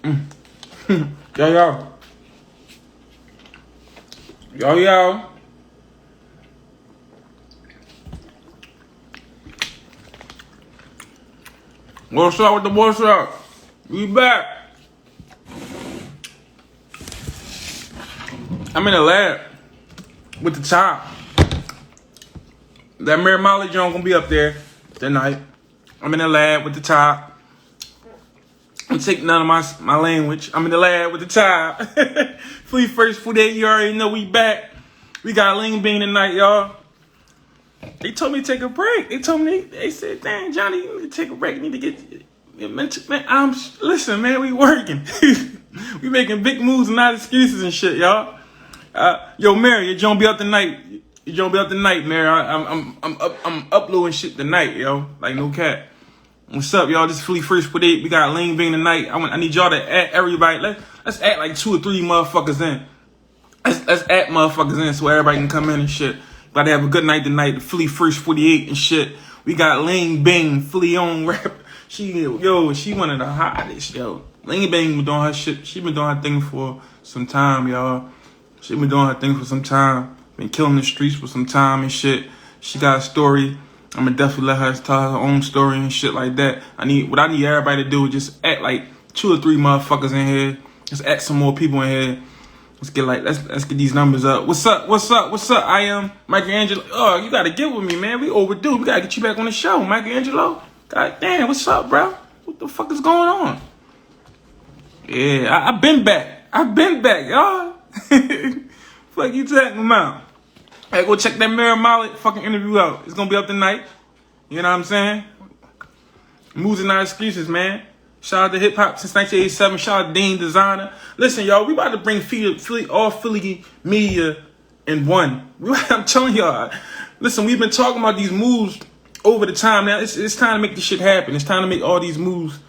Yo, yo. Yo, yo. What's up with the what's up? We back. I'm in the lab with the top. That Mary Molly Jones gonna be up there tonight. I'm in the lab with the top. I'm taking none of my language. I'm in the lab with the top. Free first 48, you already know we back. We got Leanbean tonight, y'all. They told me to take a break. They said, "Dang, Johnny, you need to take a break. You need to get man. Listen, man, we working. We making big moves and not excuses and shit, y'all. Yo, Mary, your Joan be up tonight. Your Joan be up tonight, Mary. I'm uploading shit tonight, yo. Like no cap. What's up, y'all? This is Philly First 48. We got Leanbean tonight. I need y'all to add everybody. Let's add like 2 or 3 motherfuckers in. Let's add motherfuckers in so everybody can come in and shit. About to have a good night tonight. The Philly First 48 and shit. We got Leanbean, Philly on rap. She one of the hottest, yo. Leanbean been doing her shit. She been doing her thing for some time, y'all. She been doing her thing for some time. Been killing the streets for some time and shit. She got a story. I'm gonna definitely let her tell her own story and shit like that. What I need everybody to do is just act like 2 or 3 motherfuckers in here. Just add some more people in here. Let's get these numbers up. What's up? I am Michelangelo. Oh, you gotta get with me, man. We overdue. We gotta get you back on the show, Michelangelo. God damn, what's up, bro? What the fuck is going on? Yeah, I've been back, y'all. Fuck you talking about? Hey, go check that Mary Molly fucking interview out. It's gonna be up tonight. You know what I'm saying? Moves and not excuses, man. Shout out to hip hop since 1987. Shout out to Dean Designer. Listen, y'all, we about to bring all Philly media in one. I'm telling y'all. Listen, we've been talking about these moves over the time. Now it's time to make this shit happen. It's time to make all these moves,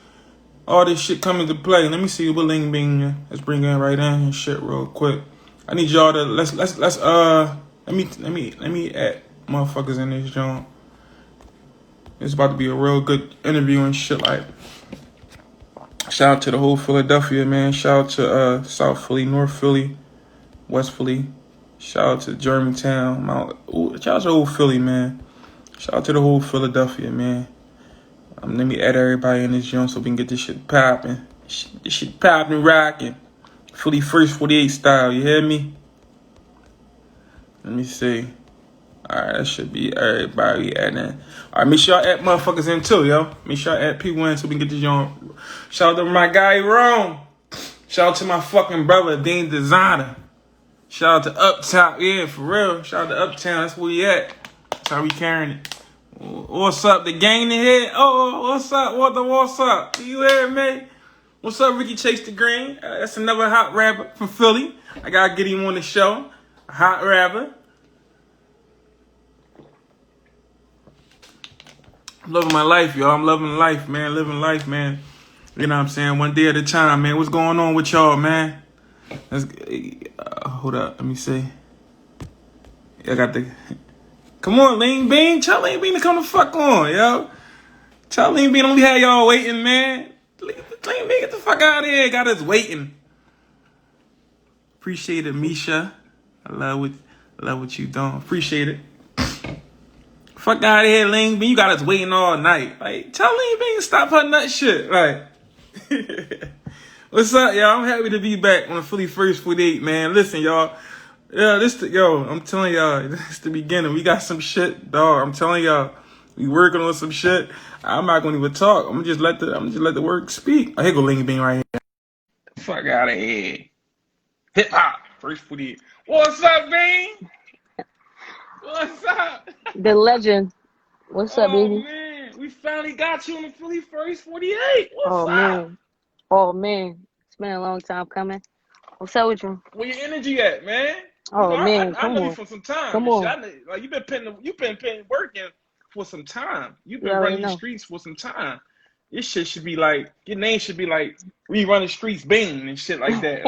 all this shit come into play. Let me see what Leanbean. Let's bring in right in and shit real quick. I need y'all to let me add motherfuckers in this joint. It's about to be a real good interview and shit like. Shout out to the whole Philadelphia, man. Shout out to South Philly, North Philly, West Philly. Shout out to Germantown, shout out to the whole Philly, man. Shout out to the whole Philadelphia, man. Let me add everybody in this joint so we can get this shit popping. This shit popping, rocking. Philly First 48 style, you hear me? Let me see. Alright, that should be everybody adding. Alright, make sure y'all add motherfuckers in too, yo. Make sure y'all add people in so we can get this joint. Shout out to my guy, Rome. Shout out to my fucking brother, Dean Designer. Shout out to Uptown. Yeah, for real. Shout out to Uptown. That's where we at. That's how we carrying it. What's up? The gang in here? Oh, what's up? What's up? You hear me? What's up, Ricky Chase the Green? That's another hot rapper from Philly. I gotta get him on the show. A hot rapper. I'm loving my life, y'all. I'm loving life, man. Living life, man. You know what I'm saying? One day at a time, man. What's going on with y'all, man? Hold up. Let me see. I got the... Come on, Leanbean. Tell Leanbean to come the fuck on, yo. Tell Leanbean don't have y'all waiting, man. Leanbean, get the fuck out of here. Got us waiting. Appreciate it, Misha. I love what you doing. Appreciate it. Fuck out of here, Leanbean. You got us waiting all night. Like, tell Leanbean to stop her nut shit. Like, what's up, y'all? I'm happy to be back on the Philly First 48, man. Listen, y'all. Yeah, I'm telling y'all, this is the beginning. We got some shit, dog. I'm telling y'all, we working on some shit. I'm not gonna even talk. I'm gonna just let the work speak. Oh, here go Leanbean right here. Fuck out of here. Hip hop First 48. What's up, Bean? What's up? The legend. What's up, baby? Oh, man. We finally got you on the Philly First 48. What's up? Man. It's been a long time coming. What's up with you? Where your energy at, man? Oh, man. I know you for some time. Come on. Like, you've been working for some time. You've been You already running these know. streets for some time. Your shit should be like, your name should be like, we run the streets Bean and shit like that.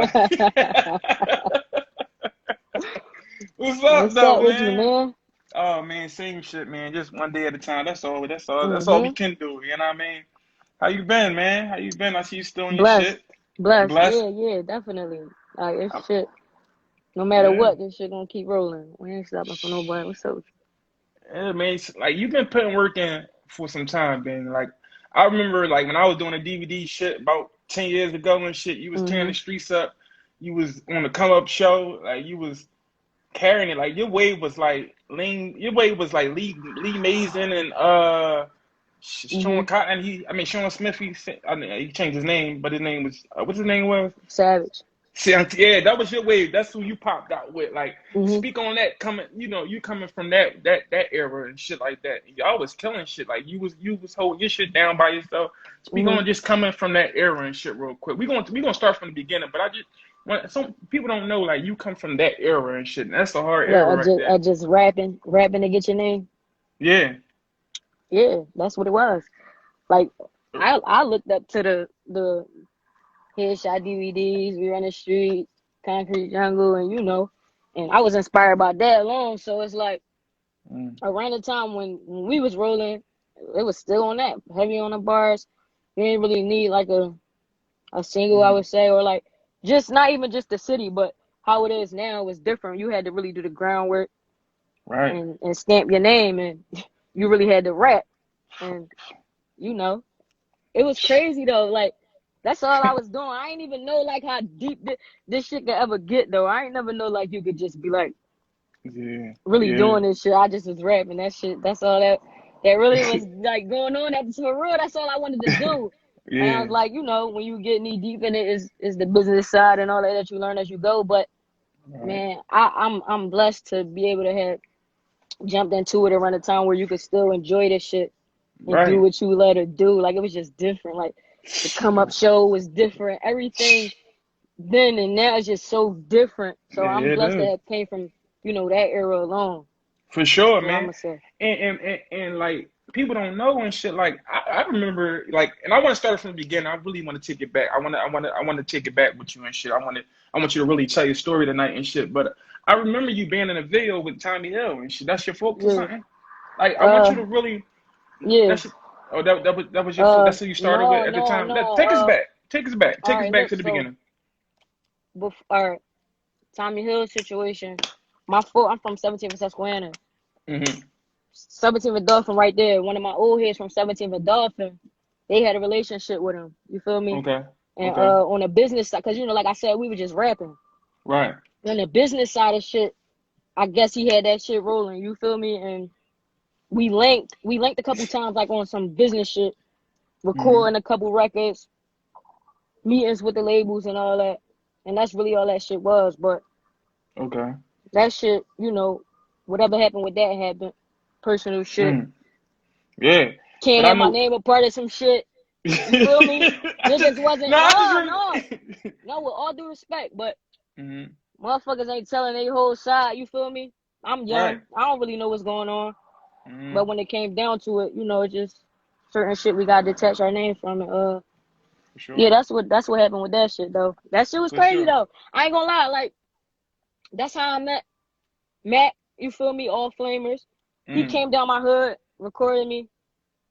What's up, though, with you, man? Oh, man, same shit, man. Just one day at a time. That's all we can do. You know what I mean? How you been, man? How you been? I see you still on your Blessed. shit. Bless. Bless. Yeah, definitely. Like it's Um, shit. No matter yeah. what, this shit gonna keep rolling. We ain't stopping for nobody. What's up? Yeah, man. Like you've been putting work in for some time, Ben. Like I remember, like when I was doing a DVD shit about 10 years ago and shit. You was tearing the Mhm. streets up. You was on the come up show. Like you was carrying it. Like your wave was like Lean. Your wave was like Lee Mason and Sean Mhm. Cotton. Sean Smith. He changed his name, but his name was what's his name was. Savage. See, yeah, that was your wave. That's who you popped out with. Like, Mhm. speak on that. Coming, you coming from that era and shit like that. Y'all was killing shit. Like you was holding your shit down by yourself. Speak Mhm. on just coming from that era and shit real quick. We gonna start from the beginning, but some people don't know like you come from that era and shit. And that's a hard Like era right I there. just rapping to get your name. Yeah, Yeah, that's what it was. Like I looked up to the headshot DVDs, We Run the Streets, Concrete Jungle, and and I was inspired by that alone. So it's like mm, around the time when we was rolling, it was still on that heavy on the bars. You didn't really need like a single, I mm, would say, or like just not even just the city, but how it is now was different. You had to really do the groundwork right. and stamp your name, and you really had to rap. And you know, it was crazy though. Like that's all I was doing. I ain't even know like how deep this shit could ever get though. I ain't never know like you could just be like Yeah, really yeah, doing this shit. I just was rapping that shit. That's all that really was like going on. That's for real. That's all I wanted to do. And I yeah. was like, when you get knee deep in it, is the business side and all that you learn as you go. But Right, man, I'm blessed to be able to have jumped into it around a time where you could still enjoy this shit and do right. what you let her do. Like it was just different. Like the come up show was different. Everything then and now is just so different. So I'm Yeah, it blessed to is. have came from, that era alone. For sure, That's what I'm man. gonna say. And like people don't know and shit. Like I remember like, and I want to start from the beginning. I really want to take it back. I want to take it back with you and shit. I want you to really tell your story tonight and shit. But I remember you being in a video with Tommy Hill and shit. That's your folks or Yeah. something. Like I want you Uh to really. yeah. That's oh that was your folk. That's who you started with No, at the no, time. no. Take us back. Take us back. All Take us right, back look, to the so beginning. before Tommy Hill situation, my fault, I'm from 17th and Susquehanna. Hmm. 17th and Dolphin right there. One of my old heads from 17th and Dolphin, they had a relationship with him. You feel me? Okay. And Okay. on the business side, because like I said, we were just rapping. Right. On the business side of shit, I guess he had that shit rolling. You feel me? And we linked a couple times, like on some business shit, Hmm. recording a couple records, meetings with the labels and all that. And that's really all that shit was. But Okay. that shit, whatever happened with that happened. Personal shit. Mm. Yeah. But Can't I have my know. name a part of some shit. You feel me? I just Niggas wasn't no, I just no, no, really. no. With all due respect, but Hmm. motherfuckers ain't telling their whole side. You feel me? I'm Right. young. I don't really know what's going on. Hmm. But when it came down to it, it just certain shit we gotta detach our name from it. For Yeah, sure. that's what happened with that shit though. That shit was For crazy sure. though. I ain't gonna lie, like that's how I met Matt. You feel me? All Flamers. He Mm. came down my hood, recorded me,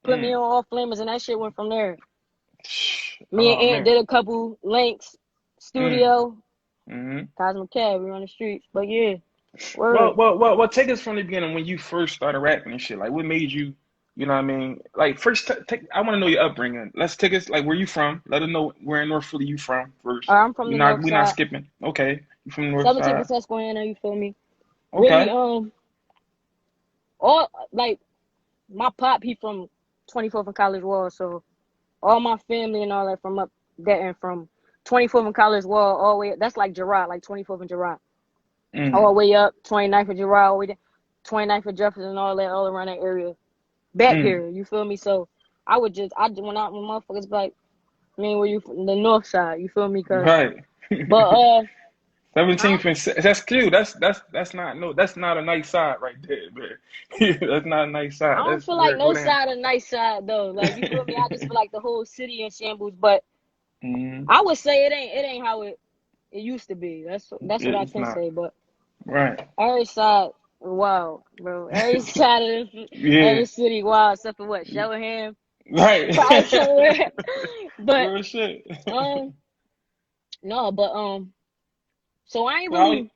put me Mm. on All Flamers, and that shit went from there. Me and Oh Ant man. did a couple links, Mm. studio, Hmm. Cosmic Cab, we on the streets. But yeah, Well, word. well, well, well. Take us from the beginning when you first started rapping and shit. Like, what made you? You know what I mean? Like, first, take. I want to know your upbringing. Let's take us. Like, where you from? Let us know where in North Philly you from first. I'm from We the not north we not side, skipping. Okay, you from the North 17th Side. and Susquehanna, you feel me? Really, Okay. all like my pop, he from 24th and College Wall, so all my family and all that from up that and from 24th and College Wall all the way. That's like Girard, like 24th and Girard, all Mm. the way up 29th and Girard, all the way down 29th and Jefferson, and all that, all around that area. Back Mm. here, you feel me? So when motherfuckers be like, man, where you from? The north side, you feel me? Right. But 17th I and that's cute. That's not no. That's not a nice side right there, man. That's not a nice I side. don't That's feel like where no go down. side a nice side though. Like you feel me? I just feel like the whole city in shambles. But Mm. I would say it ain't how it used to be. That's what I It's can not say. But right. every side, wow, bro. Every side of Yeah. the city, wow, except for what Shellingham, Right. probably somewhere. But Real shit. um, No, but so I ain't Well, really.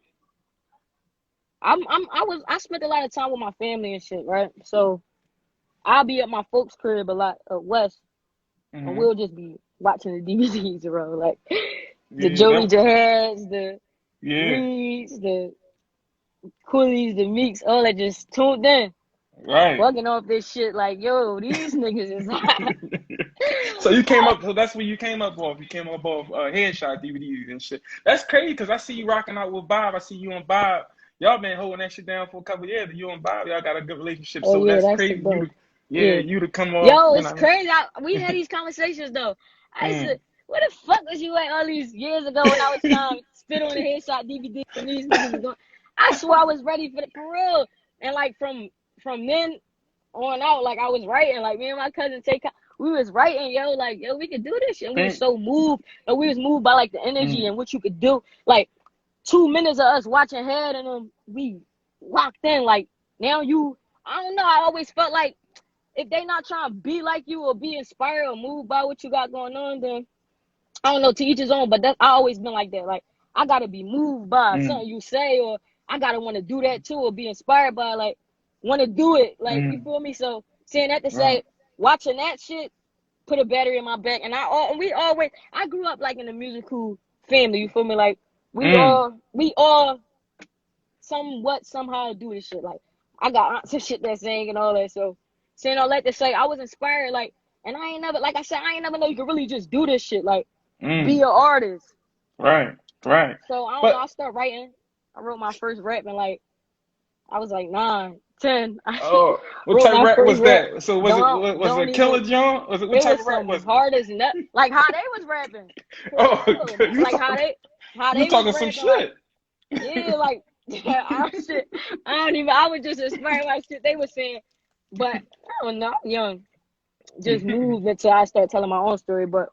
I spent a lot of time with my family and shit, right? So I'll be at my folks' crib a lot west, and mm-hmm. we'll just be watching the DVDs around, like the Yeah, Jody Jahads, the yeah, Reeds, the Coolies, the Meeks, all that just tuned in, right. bugging off this shit. Like, yo, these niggas is hot. So you came up. So that's where you came up off. You came up off headshot DVDs and shit. That's crazy because I see you rocking out with Bob. I see you and Bob. Y'all been holding that shit down for a couple of years. You and Bob, y'all got a good relationship. Oh So yeah, that's that's the crazy. You bro. to, yeah, Yeah. you to come off. Yo, You it's know. crazy. We had these conversations though. I used Mm, to, where the fuck was you at all these years ago when I was trying to spit on the headshot DVD and these niggas was going? I swear I was ready for real. And like from then on out, like I was writing. Like me and my cousin take, we was writing. Yo, like yo, we could do this shit. And we was think. so moved, and we was moved by like the energy Mm, and what you could do. Like 2 minutes of us watching Head and we locked in. Like now you, I don't know. I always felt like if they not trying to be like you or be inspired or moved by what you got going on, then I don't know, to each his own. But I always been like that. Like I gotta be moved by mm, something you say, or I gotta want to do that too, or be inspired by like want to do it. Like you mm, feel me? So saying that to right. say, watching that shit put a battery in my back. And we always, I grew up like in a musical family. You feel me? Like Mm, we all somewhat somehow do this shit. Like I got aunts and shit that sing and all that. So saying all that to say I was inspired, like, and I ain't never, like I said, I ain't never know you could really just do this shit, like be mm, an artist. right. Right. So I don't know, But I started writing. I wrote my first rap and like I was like 9, 10. I oh, what wrote type of my rap first was rap. that? So was Don't it even, Killer John? Was it what it type was of rap some was it? hard as nut, like how they was rapping. For Oh, real. you Like talking how you they was talking some rapping, like shit. yeah, like I shit. I don't even. I was just inspired by shit they were saying, but I don't know. I'm young, just moved until I start telling my own story. But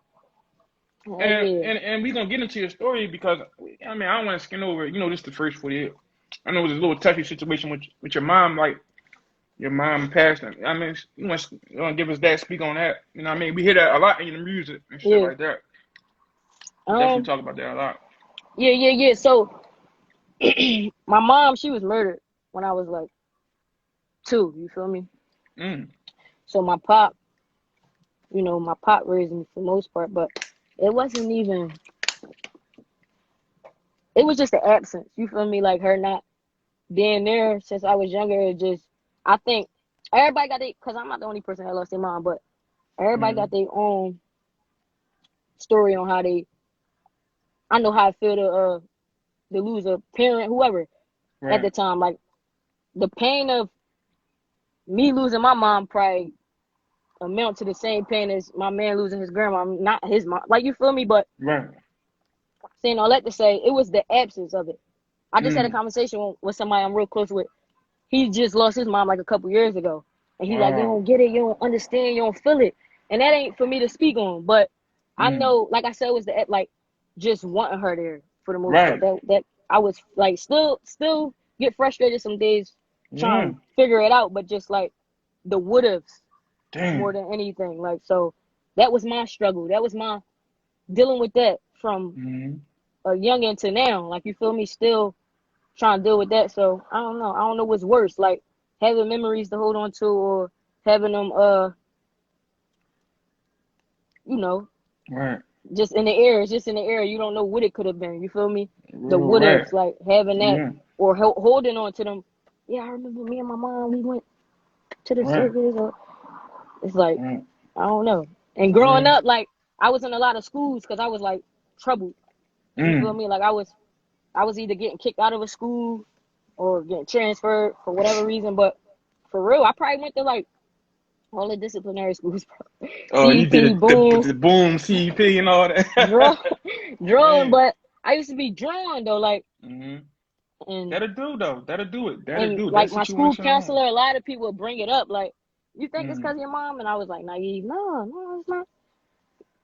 And yeah, and we gonna get into your story because I mean I don't want to skin over. You know, this is the first 48. I know it was a little touchy situation with your mom. Like your mom passed. I mean, you want to give us that, speak on that. You know, what I mean, we hear that a lot in the music and shit yeah, like that. Definitely um, talk about that a lot. yeah. So my mom, she was murdered when I was like 2. You feel me? Mm, So my pop, my pop raised me for the most part, but it wasn't even. It was just the absence. You feel me? Like her not being there since I was younger. It just, I think everybody got because I'm not the only person that lost their mom, but everybody mm, got their own story on how they. I know how I feel to lose a parent, whoever at right. the time. Like the pain of me losing my mom probably amount to the same pain as my man losing his grandma, not his mom. Like you feel me? But Right. saying all that to say, it was the absence of it. I just had a Mm, conversation with somebody I'm real close with. He just lost his mom like a couple years ago, and he like, you wow. don't get it, you don't understand, you don't feel it, and that ain't for me to speak on. But I Mm, know, like I said, it was the like just wanting her there for the most part. right. That I was like still get frustrated some days trying Yeah. to figure it out, but just like the would haves more Damn. than anything. Like so, that was my struggle. That was my dealing with that from Mm, a youngin' to now. Like you feel me, still trying to deal with that. So I don't know. I don't know what's worse, like having memories to hold on to, or having them you know, right. just in the air. It's just in the air. You don't know what it could have been. You feel me? The would Right. have, like having that, Yeah. or holding on to them. Yeah, I remember me and my mom. We went to the Right. circus. Or it's like Right. I don't know. And Yeah. growing up, like I was in a lot of schools because I was like troubled. You feel Mm, me? Like I was either getting kicked out of a school or getting transferred for whatever reason. But for real, I probably went to like all the disciplinary schools, oh, you did CEP, it, the boom, the boom CP and all draw, that. drawing. Man. But I used to be drawn though, like, Hmm. and That'll do though. That'll do it. That'll and do that like my school situation alone. counselor, a lot of people would bring it up, like, you think it's Mm, because of your mom? And I was like naive, no, it's not.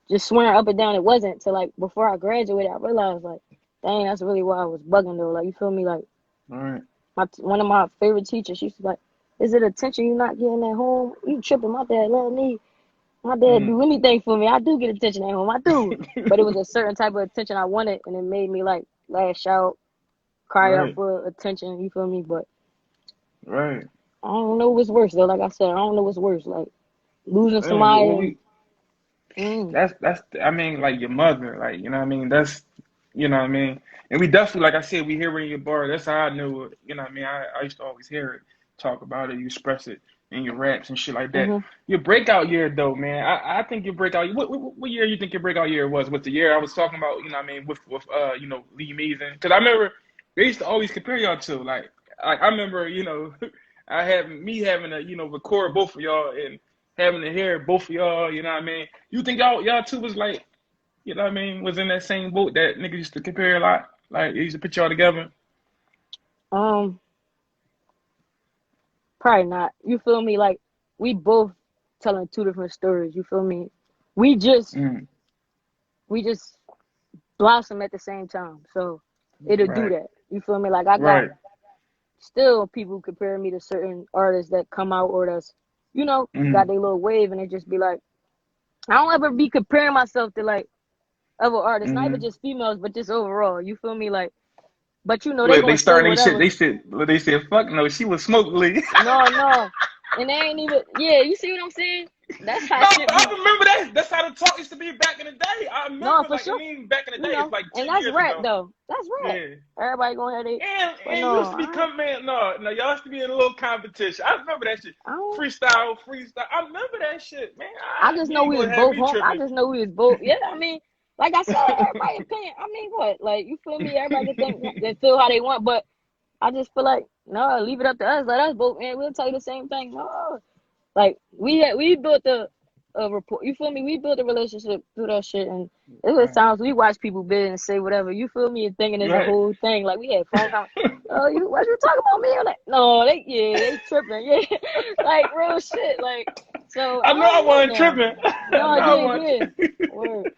Just swearing up and down it wasn't. Till like before I graduated, I realized like, dang, that's really why I was bugging though. Like you feel me? Like all right. one of my favorite teachers, she used to be like, is it attention you not getting at home? You tripping? My dad love me. My dad Mm. do anything for me. I do get attention at home. I do. But it was a certain type of attention I wanted, and it made me like lash out, cry out Right. for attention. You feel me? But Right. I don't know what's worse though. Like I said, I don't know what's worse. Like losing Man, somebody what and we that's I mean, like your mother, like you know what I mean. That's you know what I mean. And we definitely, like I said, we hear it in your bar. That's how I knew it. You know what I mean. I used to always hear it, talk about it, you express it in your raps and shit like that. mm-hmm, Your breakout year though, man. I think your breakout. What year you think your breakout year was? Was the year I was talking about? You know what I mean with you know Leanbean? Because I remember they used to always compare y'all to like I remember you know I had me having to you know record both of y'all and having to hear both of y'all. You know what I mean. You think y'all two was like, you know what I mean, was in that same boat that niggas used to compare a lot? Like, they used to put y'all together? um, probably not. You feel me? Like we both telling two different stories. You feel me? We just Mm, we just blossom at the same time. So it'll do right, that. You feel me? Like I got right. still people compare me to certain artists that come out or that's, got Mm, their little wave and it just be like, I don't ever be comparing myself to like other artists, not even mm. just females, but just overall. You feel me? Like, but they Look, they gonna say starting they shit. whatever. They said, fuck no, she was smoke Lee. No, no. And they ain't even, yeah, you see what I'm saying? That's how No, shit I be. remember that. That's how the talk used to be back in the day. I No, remember, for like, I sure. mean, back in the day, it's like And 10 that's years rap ago. though. That's rap. Yeah. Everybody gonna have it. But And no, you used to be coming, man. No, y'all used to be in a little competition. I remember that shit. I don't. Freestyle. I remember that shit, man. I just You know ain't we was gonna have both me home. I tripping. just know we was both. Yeah, I mean, like I said, everybody opinion. I mean, what? Like you feel me? Everybody can think, they feel how they want, but I just feel like no, leave it up to us. Let us both, and we'll tell you the same thing. No, like we built a rapport. You feel me? We built a relationship through that shit, and it was Right. times we watch people bid and say whatever. You feel me? And thinking it's a Right. whole thing. Like we had phone call. Oh, what you talking about me? I'm like, no, they tripping. Yeah, like real shit. Like so, I I know I don't know wasn't now. tripping. I No, know I yeah, wasn't. yeah. Word.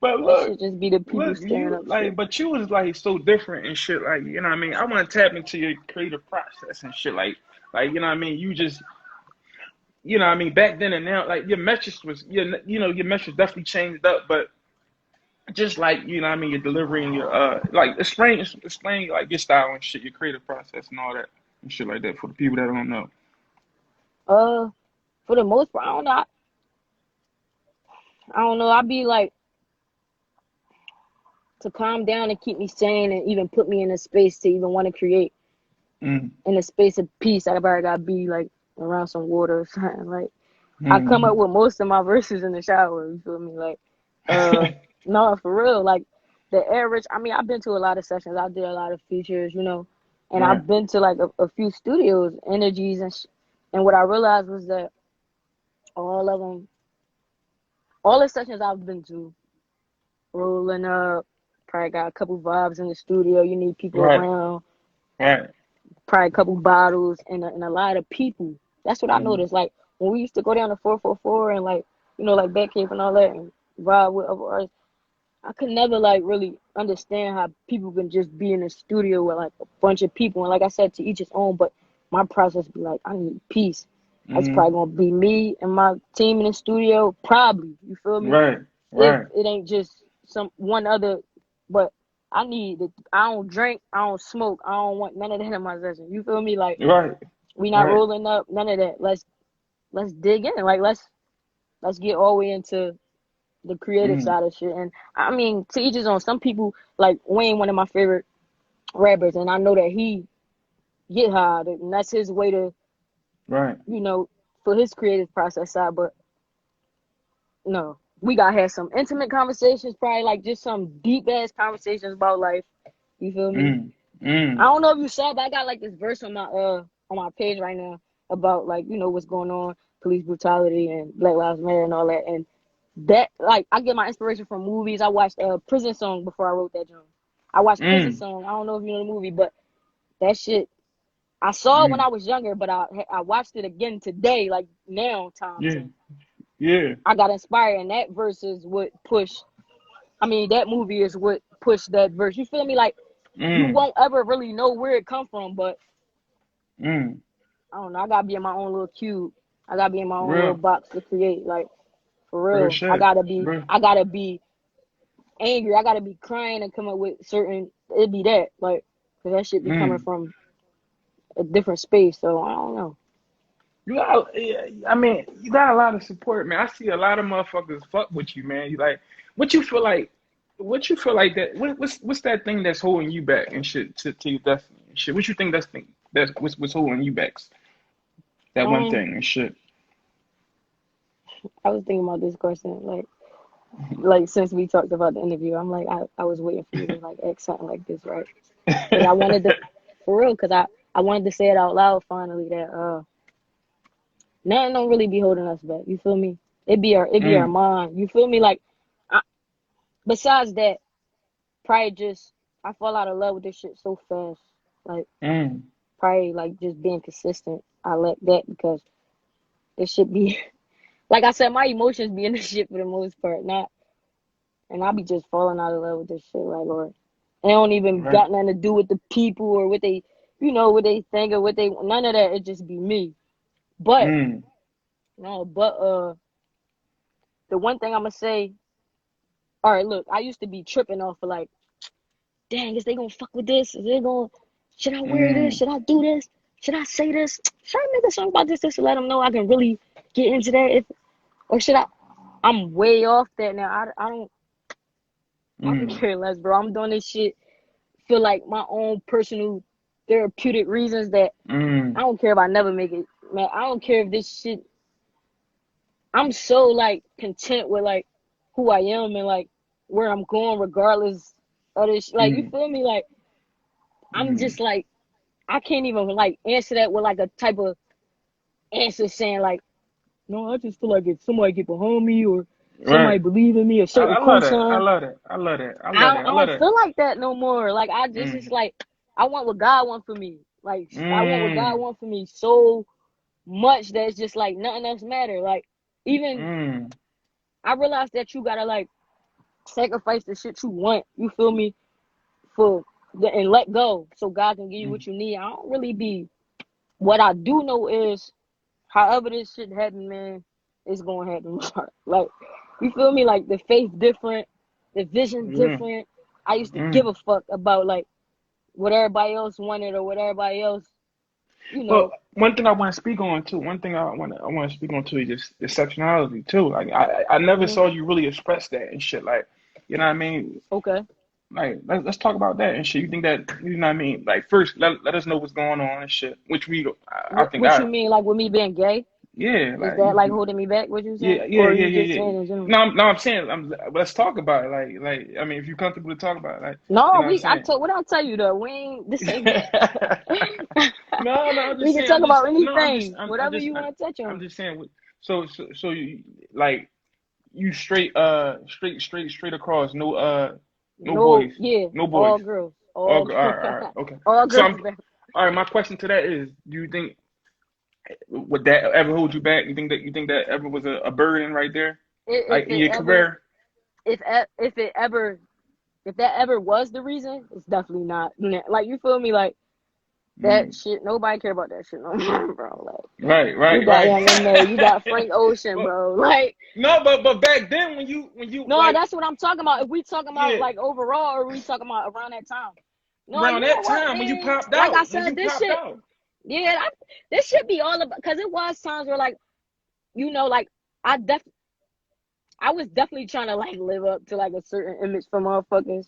But That shit look, just be the people stirring you up shit. like, but you was like so different and shit. Like, you know what I mean? I want to tap into your creative process and shit. Like, you know what I mean? You just, you know what I mean? Back then and now, like, your message definitely changed up. But just like, you know what I mean? You're delivering your, like, explain like your style and shit, your creative process and all that and shit like that for the people that don't know. Uh, for the most part, I don't know. I don't know. I be like to calm down and keep me sane and even put me in a space to even want to create Mm, in a space of peace. I probably gotta be like around some water or something. Like I come up mm, with most of my verses in the shower. You feel me? Like, uh, no, for real. Like the average. I mean, I've been to a lot of sessions. I did a lot of features, and right, I've been to like a few studios, energies, and what I realized was that all of them, all the sessions I've been to, rolling up, probably got a couple vibes in the studio. You need people right, around, right. probably a couple bottles and a lot of people. That's what I Mm, noticed. Like when we used to go down to 444 and like like Batcave and all that and vibe with other artists, I could never like really understand how people can just be in a studio with like a bunch of people. And like I said, to each his own. But my process be like, I need peace. It's mm, probably gonna be me and my team in the studio. Probably, you feel me? right, If right, it ain't just some one other, but I need it. I don't drink, I don't smoke, I don't want none of that in my session. You feel me? Like right, we not right. rolling up, none of that. Let's dig in. Like let's get all the way into the creative Mm, side of shit. And I mean, to each his own. Some people like Wayne, one of my favorite rappers, and I know that he get high, and that's his way to, right. you know, for his creative process side. But no, we gotta have some intimate conversations, probably like just some deep ass conversations about life. You feel me? Mm, I mm, don't know if you saw, but I got like this verse on my page right now about like what's going on, police brutality and Black Lives Matter and all that. And that like I get my inspiration from movies. I watched Prison Song before I wrote that joint. I watched Prison mm, Song. I don't know if you know the movie, but that shit I saw it when mm. I was younger, but I watched it again today, like now times, Yeah, and yeah. I got inspired. And that verse is what pushed. I mean, that movie is what pushed that verse. You feel me? Like you Mm, won't ever really know where it come from, but mm. I don't know. I gotta be in my own little cube. I gotta be in my own little Real. box to create. Like For Real real. shit. Bro. I gotta be angry. I gotta be crying and come up with certain. It'd be that like, cause that shit be coming Mm. from a different space. So I don't know. You got, yeah, I mean, you got a lot of support, man. I see a lot of motherfuckers fuck with you, man. You like, what you feel like, what you feel like that? What's that thing that's holding you back and shit to your destiny and shit? What you think that's what's holding you back? That one Um, thing and shit. I was thinking about this question like since we talked about the interview. I'm like I was waiting for you to like ask something like this, right? Cause I wanted to, for real, cause I wanted to say it out loud finally that nothing don't really be holding us back. You feel me? It be our Mm, mind. You feel me? Like I, besides that, probably just I fall out of love with this shit so fast. Like mm, probably like just being consistent. I let that because it should be like I said, my emotions be in this shit for the most part. Not and I be just falling out of love with this shit, like or it don't even right. got nothing to do with the people or what they what they think or what they none of that. It just be me. But Mm, no, but the one thing I'm gonna say, all right, look, I used to be tripping off of like, dang, is they gonna fuck with this? Is they gonna should I wear this? mm, Should I do this? Should I say this? Should I make a song about this just to let them know I can really get into that? If or should I? I'm way off that now. I could mm, care less, bro. I'm doing this shit for like my own personal therapeutic reasons that I mm, don't care if I never make it, man. I don't care if this shit. I'm so like content with like who I am and like where I'm going, regardless of this. Like you mm, feel me? Like I'm mm. just like I can't even like answer that with like a type of answer saying like, no, I just feel like if somebody get behind me or somebody Right. believe in me, a certain I love that. I cosign, love that. I love that. I I love don't, that. I I love don't that. feel like that no more. Like I just it's Mm, like I want what God wants for me. Like I want what God mm, wants for me so much that it's just like nothing else matter. Like even mm, I realized that you gotta like sacrifice the shit you want. You feel me? For and let go so God can give you mm, what you need. I don't really be. What I do know is, however this shit happen, man, it's gonna happen. Like you feel me? Like the faith different, the vision mm, different. I used to give mm. a fuck about like what everybody else wanted or what everybody else, you But know. one thing I want to speak on too. One thing I want to speak on too is just exceptionality too. Like I never Hmm. saw you really express that and shit. Like you know what I mean. Okay. Like let's talk about that and shit. You think that you know what I mean? Like first let us know what's going on and shit. Which we I think What I you mean, like with me being gay? yeah Is like that like holding me back? What you saying, yeah yeah or are yeah you just yeah yeah. saying in general? No no I'm saying let's talk about it. Like I mean if you're comfortable to talk about it, like you No, know what I'm saying. what I tell you though, we ain't this ain't. No, no, I'm We just can saying. talk about No, anything, whatever you want to touch I'm on. just saying. So you like you straight across. No, no No, boys, yeah, no boys. all girls, All, all all right, all right, okay. all So girls. I'm all right. My question to that is: do you think would that ever hold you back? You think that ever was a burden right there, If like in it your ever, career? if it ever, if that ever was the reason, it's definitely not. Like you feel me? Like that Mm. shit. Nobody care about that shit no more, bro. Like Right, you right, got right. Young M.A., you got Frank Ocean, But bro. Like no, but back then when you no, like that's what I'm talking about. If we talking about yeah like overall, or we talking about around that time? No, around you know that what, time when you man? popped Like I out when said, you this popped shit. out. Yeah, this should be all about because it was times where like like I def I was definitely trying to like live up to like a certain image for motherfuckers,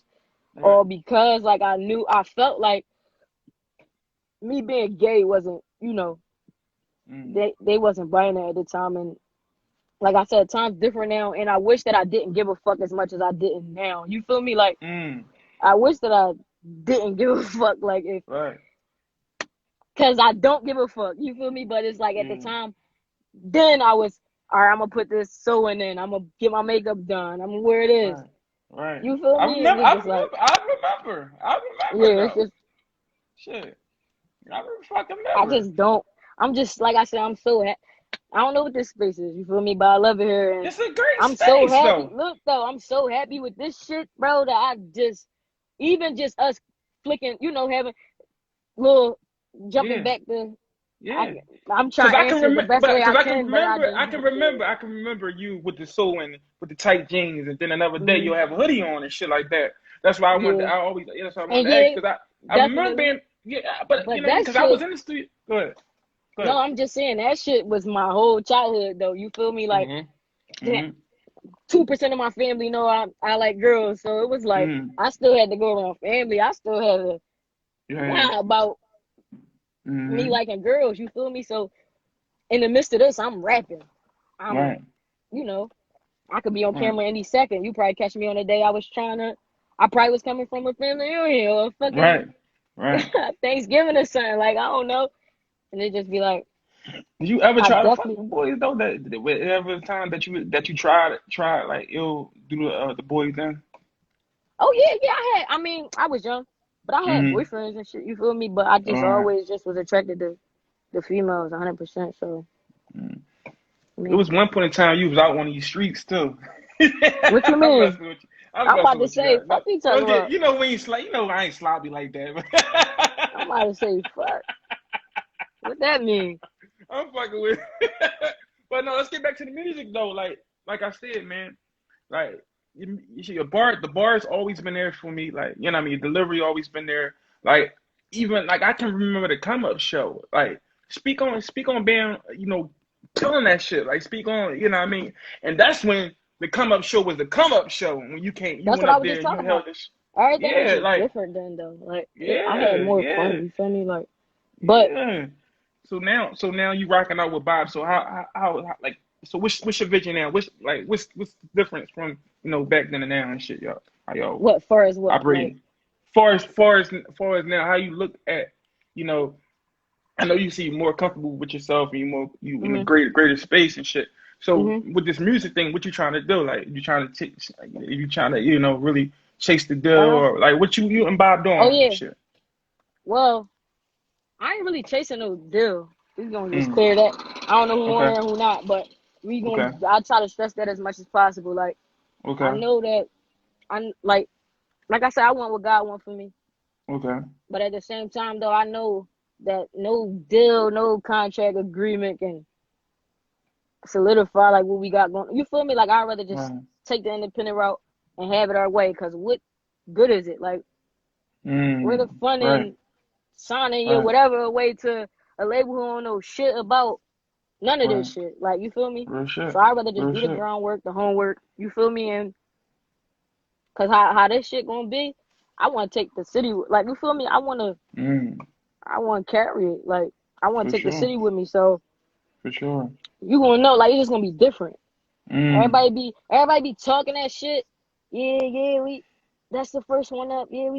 Right. or because like I felt like me being gay wasn't Mm, they wasn't buying it at the time, and like I said, times different now, and I wish that I didn't give a fuck as much as I didn't now. You feel me? Like mm, I wish that I didn't give a fuck, like if right. because I don't give a fuck. You feel me? But it's like at the Mm, time, then I was all right. I'm gonna put this sewing in. I'm gonna get my makeup done. I'm gonna wear it is. right. Right. You feel I me? And remember. it's I just like, remember. I remember. I remember yeah, it's though. just, Shit. Fucking I remember. just don't. I'm just, like I said, I don't know what this space is. You feel me? But I love it here. And It's a great I'm so space happy. though. Look, though, I'm so happy with this shit, bro, that even just us flicking, having little, jumping Yeah. back to, Yeah. I'm Cause trying to I can answer it the remember, best way I cause I can can, but I remember, just I can remember you with the soul and with the tight jeans, and then another day hmm you'll have a hoodie on and shit like that. That's why I wanted. yeah. I always, that's why I And wanted to ask, yeah, cause I remember definitely. being, yeah, but you But know, that cause I was shit, in the studio. Go ahead, go no, ahead. I'm just saying that shit was my whole childhood though. You feel me? Like Mhm, mhm, 2% of my family know I like girls, so it was like mhm. I still had to go around family. I still had to Yeah. lie about me Mhm. liking girls. You feel me? So in the midst of this, I'm rapping. I'm, Right. you know, I could be on Right. camera any second. You probably catch me on the day I probably was coming from a family reunion or Right. fucking Right. Thanksgiving or something. Like, I don't know. And it just be like, Did you ever I try to fuck definitely, with boys though? Whatever time that you tried like ill do the boys then. oh, yeah, yeah, I mean, I was young, but I had Mhm. boyfriends and shit. You feel me? But I just Alright. always just was attracted to the females 100%. So, I It mean, was one point in time you was out on these streets too. what you I'm mean? messing with you. I'm I'm about messing to with you. say, No, fuck you talking don't get. about. You know when you you know I ain't sloppy like that. I'm about to say, fuck. What that mean? I'm fucking with. But no, let's get back to the music though. Like I said, man. Like you see, the bar's always been there for me. Like you know what I mean. Delivery always been there. Like even like I can remember the come up show. Like speak on being killing that shit. Like speak on you know what I mean. And that's when the come up show was the come up show when you That's went what I up was there just and you talking held about. this. Everything was Yeah, just like different then, though. Like, I had yeah, more yeah, fun. You feel me? Like, but yeah. So now you rocking out with Bob. So how like so what's your vision now? What's the difference from back then and now and shit, y'all? How y'all what far as what? Like, operating? Far as now, how you look at you know I know you see more comfortable with yourself and you in a hmm greater space and shit. So hmm with this music thing, what you trying to do? Like you trying to take you trying to really chase the deal uh, or like what you and Bob oh doing and yeah. shit? Well, I ain't really chasing no deal. We gonna just Mm, clear that. I don't know who on okay, here and who not, but we gonna. okay, I try to stress that as much as possible. Like, I okay, know that like I said, I want what God want for me. okay. But at the same time, though, I know that no deal, no contract agreement can solidify like what we got going. You feel me? Like I'd rather just Right. take the independent route and have it our way. Cause what good is it? Like where the fun Right, in signing your right, whatever away to a label who don't know shit about none of right. this shit. Like you feel me? Real shit. So I'd rather just Real do the shit. groundwork, the homework. You feel me? And cause how this shit gonna be, I want to take the city. Like you feel me? Mm, I want to carry it. Like I want for to take the sure. city with me. So For sure. you gonna know. Like it's just gonna be different. Mm, Everybody be talking that shit. Yeah, yeah, that's the first one up. Yeah,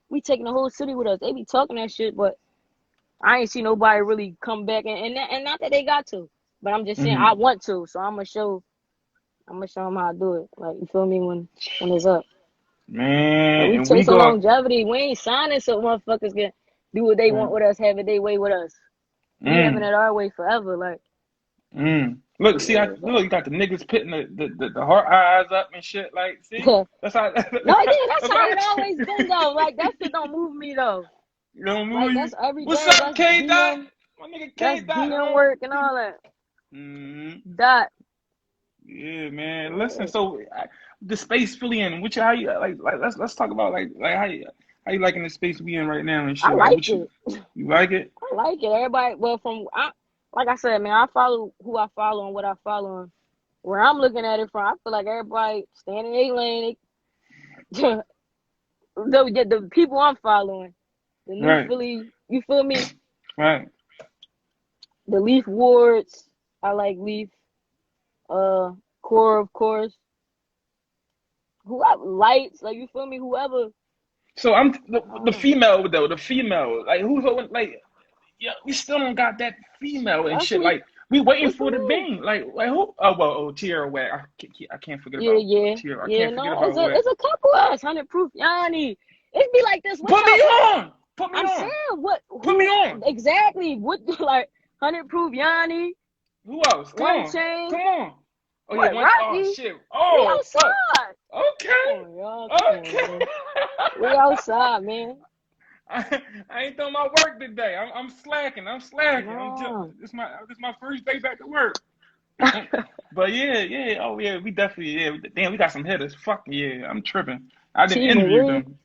we taking the whole city with us. They be talking that shit, but I ain't see nobody really come back and not that they got to. But I'm just saying I mm. want to, so I'm gonna show them how to do it. Like you feel me when it's up. But Man, we and we chasing go. longevity. We ain't signing so motherfuckers can do what they want Right. with us, have it their way with us. We having Mm, it our way forever. Like Look, see, yeah, look, you got the niggas putting the heart eyes up and shit. Like, see, no, that's how yeah, that's that's how how it always been though. Like that shit don't move me though. you know Like movie. that's every What's day. up, That's K Dot? DM. My nigga That's K Dot DM home. work and all that. Mm, Dot. yeah, man. Listen, Yeah. so the space Philly in, which how you like let's talk about like how you liking the space we in right now and I shit. Like, like what it. you like it? I like it. Everybody. Well, like I said, man, I follow who I follow and what I follow. And where I'm looking at it from, I feel like everybody staying in their lane. The people I'm following, the new Right, Philly. You feel me? right. The Leaf Wards. I like Leaf. Core of course. Whoever lights, like you feel me? Whoever. So I'm I the don't know. female though, the female like who's like yeah, we still don't got that female and That's shit. who we. Like we waiting What for the you mean? bang. Like who? Oh well, Tierra Whack. I can't forget Yeah, about yeah, Tierra. I yeah. can't forget No, it's about a Whack. it's a couple of us. 100 proof, Yanni. It be like this. What Put me y'all? on. Put me I'm saying on. what? Put me Who on. exactly? What like 100 proof, Yanni? Who else? Come One on. Chain. Come on. Oh yeah, What? one. Oh Rocky? shit. We Oh fuck. outside. Come Okay. on, y'all. Come on, Okay. man. We outside, man. I ain't done my work today. I'm slacking. I'm slacking. No. This my first day back to work. But yeah. Oh yeah, we definitely Damn, we got some hitters. Fuck yeah, I'm tripping. I didn't T. interview Marie. them.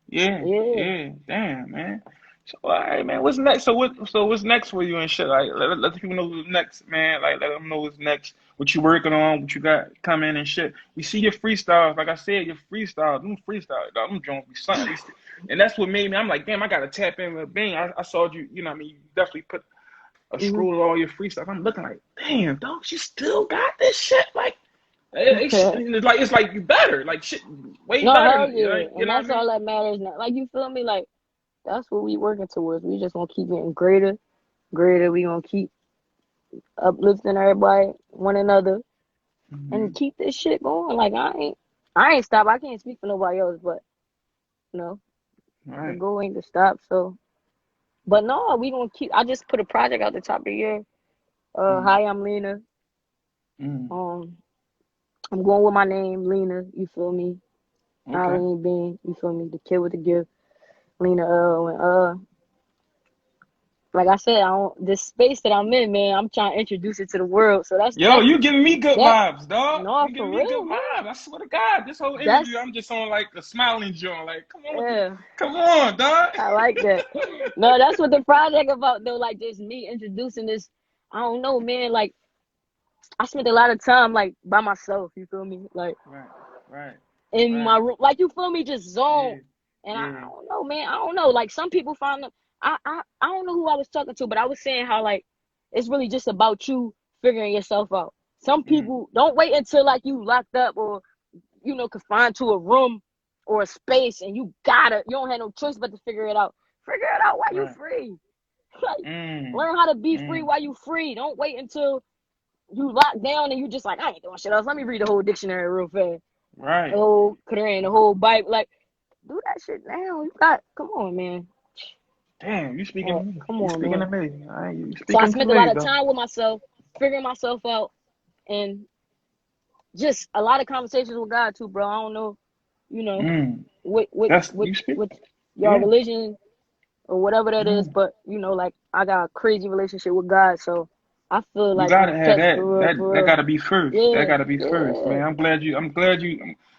Yeah, Yeah. yeah. Damn, man. So, all right, man. What's next? So what's next for you and shit? Like, let the people know what's next, man. Like, let them know what's next. What you working on? What you got coming and shit. We see your freestyles. Like I said, your freestyles. Them freestyles, dog. Them joints be something. And that's what made me. I'm like, damn, I gotta tap in with Bing. I saw you. You know what I mean? You definitely put a Mhm. scroll of all your freestyles. I'm looking like, damn, dog. She still got this shit. Like, it's like you better. Like shit, way No, better. hell yeah. You And know what I that's mean? all that matters now. Like, you feel me? Like, that's what we working towards. We just gonna keep getting greater, greater. We gonna keep uplifting everybody, one another, and Mhm. keep this shit going. Like, I ain't stop. I can't speak for nobody else, but you know, the Right. goal ain't to stop. So, but no, we gonna keep. I just put a project out the top of the year. Mm. Hi, I'm Lena. Mm. Um, I'm going with my name, Lena. You feel me? Okay. Leanbean. You feel me? The kid with the gift, Lena. Like I said, I don't. This space that I'm in, man. I'm trying to introduce it to the world. So Yo, you giving me good that. vibes, dog. No, You for giving me good real, man. vibes. I swear to God, this whole interview, That's I'm just on like a smiling joint. Like, come on with the, yeah. come on, dog. I like that. No, that's what the project about though. Like just me introducing this. I don't know, man. Like I spent a lot of time like by myself. You feel me? Like Right, right, in my right. room. Like you feel me? Just zone. Yeah, And I yeah. don't know, man. I don't know. Like some people find them. I don't know who I was talking to, but I was saying how like it's really just about you figuring yourself out. Some Mm. people don't wait until like you locked up or confined to a room or a space and you don't have no choice but to figure it out. Figure it out while you Right. free. Like Mm. learn how to be free Mm. while you free. Don't wait until you lock down and you just like, I ain't doing shit else. Let me read the whole dictionary real fast. The Right. whole Quran, the whole Bible. Like, do that shit now. Come on, man. Damn, you speaking to me. Come You on, speaking to man. me. All right, you So I speaking to spent a lot me, of though. time with myself, figuring myself out, and just a lot of conversations with God too, bro. I don't know, you know, Mm. what what That's what you speak. what your Yeah. religion or whatever that is, Mm. but like I got a crazy relationship with God, so I feel You like I'm gotta have touched that. for real, That for that real. gotta be first. That Yeah, gotta be first, yeah, man. I'm glad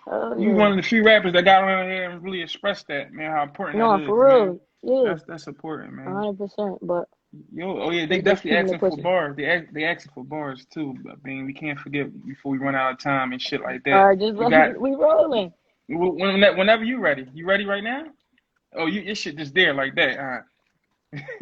oh you yeah. one of the few rappers that got on here and really expressed that, man. How important that No, is, for man. real, yeah, That's important, man. 100%. But Yo, oh yeah, they we just definitely keeping it asking for pushing. bars. They asking for bars too. I mean, we can't forget before we run out of time and shit like All that. right, just We got we rolling. whenever you ready. You ready right now? Oh, your shit just there like that.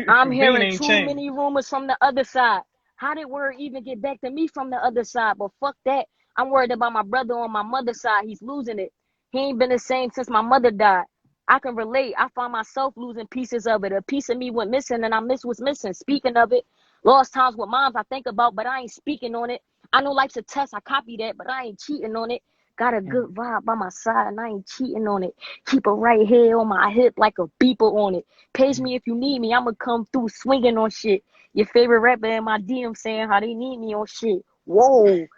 I'm Bean hearing ain't too changed. many rumors from the other side. How did word even get back to me from the other side? But fuck that. I'm worried about my brother on my mother's side. He's losing it. He ain't been the same since my mother died. I can relate. I find myself losing pieces of it. A piece of me went missing and I miss what's missing. Speaking of it, lost times with moms I think about, but I ain't speaking on it. I know life's a test. I copy that, but I ain't cheating on it. Got a Mm, good vibe by my side and I ain't cheating on it. Keep a right hand on my hip like a beeper on it. Page mm, me if you need me. I'ma come through swinging on shit. Your favorite rapper in my DM saying how they need me on shit. Whoa.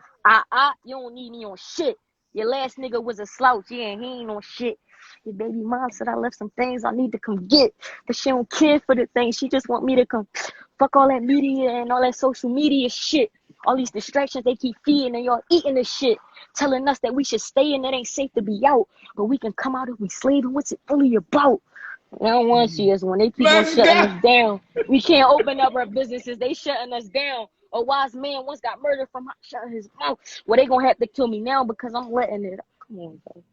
You don't need me on shit. Your last nigga was a slouch. Yeah, he ain't on shit. Your baby mom said I left some things I need to come get. But she don't care for the things. She just want me to come fuck all that media and all that social media shit. All these distractions they keep feeding and y'all eating this shit. Telling us that we should stay and it ain't safe to be out. But we can come out if we slave and what's it really about? I don't want to mm. see us when they keep on Let's shutting go. us down. We can't open up our businesses. They shutting us down. A wise man once got murdered from shutting his mouth. Well, they gonna have to kill me now because I'm letting it. Come on, bro.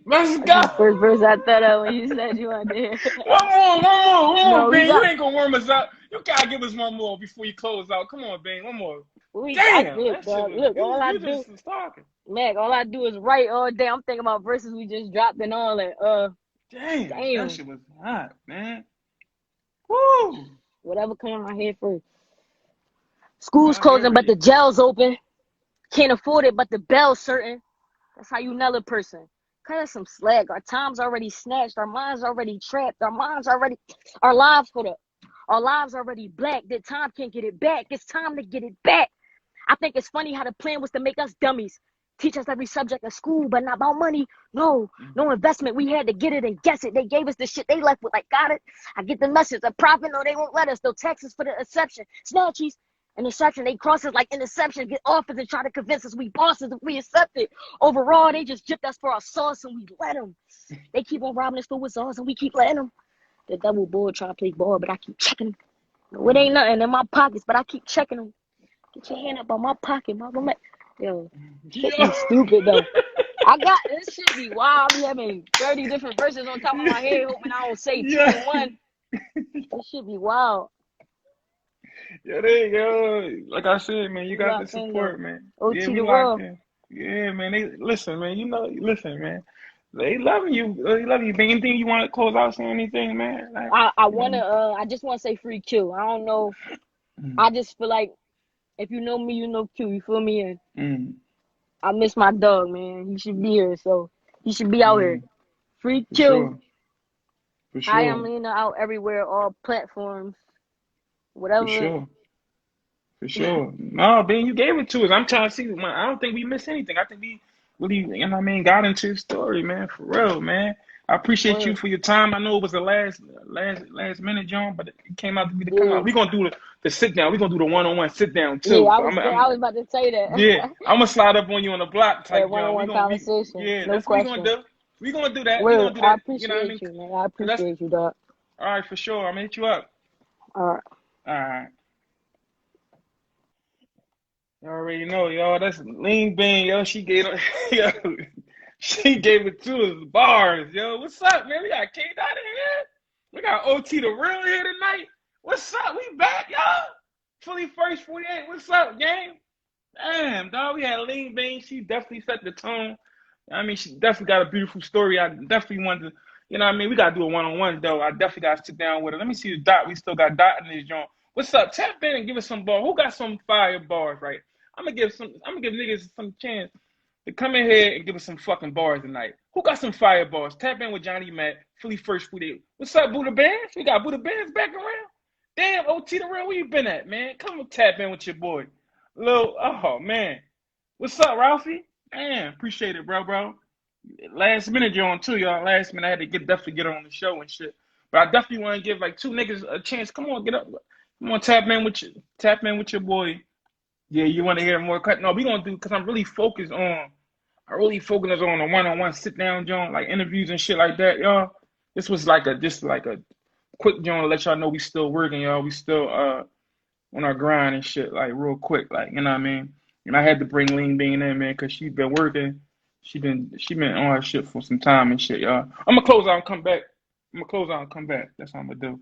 Let's That's go. the first verse I thought of when you said you want to. One more, No, we Bing. You got. ain't gonna warm us up. You gotta give us one more before you close out. Come on, Bing. One more. I Damn, look, that shit dog. was Look, all I you do, just was talking. Mac. All I do is write all day. I'm thinking about verses we just dropped and all that. Damn, that Damn. shit was hot, man. Woo. Whatever come in my head first. School's I hear closing, but you. the jail's open. Can't afford it, but the bell's certain. That's how you nail a person. Cut us some slack. Our time's already snatched. Our minds already trapped. Our lives, hold up. Our lives already black. That time can't get it back. It's time to get it back. I think it's funny how the plan was to make us dummies. teach us every subject in school, but not about money. No investment. We had to get it and guess it. They gave us the shit. They left with like, got it. I get the message. A profit. No, they won't let us. They'll tax us for the exception. Snatchies. Interception. They cross us like interception. Get offers and try to convince us we bosses if we accept it. Overall, they just gypped us for our sauce and we let them. They keep on robbing us for what's ours and we keep letting them. The double bull try to play ball, but I keep checking them. No, it ain't nothing in my pockets, but I keep checking them. Get your hand up on my pocket, mama. Yo, shit be stupid though. I got this shit be wild. I be having 30 different verses on top of my head, hoping I don't say 2 in 1. This shit be wild. Yeah, there you go. Like I said, man, you got the support, man. OT Yeah, the we world. locked in. Yeah, man. They listen, man. You know, listen, man. They love you. They love you. Anything you want to close out saying anything, man? Like, I just wanna say free Q. I don't know. I just feel like if you know me, you know Q. You feel me? And I miss my dog, man. He should be here, so he should be out here. Free Q. Sure. For sure. I am Lena out everywhere, all platforms, whatever. For sure. For sure. No, Ben, you gave it to us. I'm trying to see. I don't think we missed anything. I think we really, you know what I mean, got into the story, man. For real, man. I appreciate you for your time. I know it was the last minute, John, but it came out to be the come out. We're gonna do the sit down. We're gonna do the one-on-one sit down too. Yeah, I was about to say that. Yeah, I'm gonna slide up on you on the block type, John. One-on-one conversation. Yeah, no that's question. What we're gonna do. We're gonna do that. We're gonna do that. I appreciate you, know what I mean? you, man. I appreciate you, dog. All right, for sure. I'm gonna hit you up. All right. All right. You already know, y'all. That's Leanbean, yo. She gave it to us bars, yo. What's up, man? We got K Dot in here. We got OT the real here tonight. What's up? We back, y'all. Fully first 48. What's up, gang? Damn, dog. We had Leanbean. She definitely set the tone. I mean, she definitely got a beautiful story. I definitely wanted to, you know what I mean? We got to do a one-on-one, though. I definitely got to sit down with her. Let me see the Dot. We still got Dot in this joint. What's up? Tap in and give us some bars. Who got some fire bars, right? I'm gonna give niggas some chance to come in here and give us some fucking bars tonight. Who got some fire bars? Tap in with Johnny Matt, Philly First 48. What's up, Buddha Bands? We got Buddha Bands back around. Damn, OT the real, where you been at, man? Come and tap in with your boy. Oh man. What's up, Ralphie? Man, appreciate it, bro. Last minute you're on too, y'all. Last minute I had to definitely get on the show and shit. But I definitely want to give like 2 niggas a chance. Come on, get up. Come on, tap in with your boy. Yeah, you want to hear more cut? No, we gonna do because I'm really focused on the one-on-one sit-down joint, like interviews and shit like that, y'all. This was just like a quick joint to let y'all know we still working, y'all. We still on our grind and shit, like real quick, like, you know what I mean? And I had to bring Leanbean in, man, because she been working. She been on her shit for some time and shit, y'all. I'm gonna close out and come back. That's what I'm gonna do.